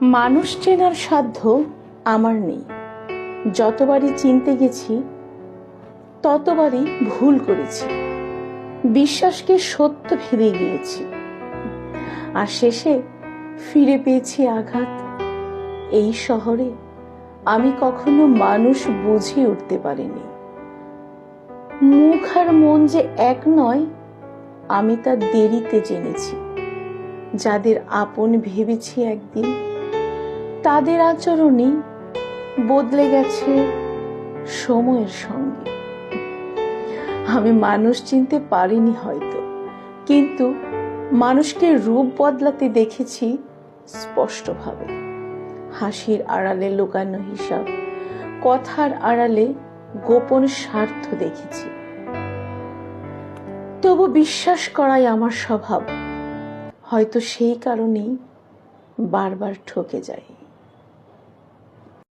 মানুষ চেনার সাধ্য আমার নেই। যতবারই চিনতে গেছি ততবারই ভুল করেছি, বিশ্বাসকে সত্য ভেবে গিয়েছি, আর শেষে ফিরে পেয়েছি আঘাত। এই শহরে আমি কখনো মানুষ বুঝে উঠতে পারিনি। মুখ আর মন যে এক নয় আমি তা দেরিতে জেনেছি। যাদের আপন ভেবেছি একদিন, তাদের আচরণই বদলে গেছে সময়ের সঙ্গে। আমি মানুষ চিনতে পারিনি হয়তো, কিন্তু মানুষকে রূপ বদলাতে দেখেছি স্পষ্টভাবে। হাসির আড়ালে লুকানো হিসাব, কথার আড়ালে গোপন স্বার্থ দেখেছি। তবু বিশ্বাস করাই আমার স্বভাব, হয়তো সেই কারণেই বারবার ঠকে যাই।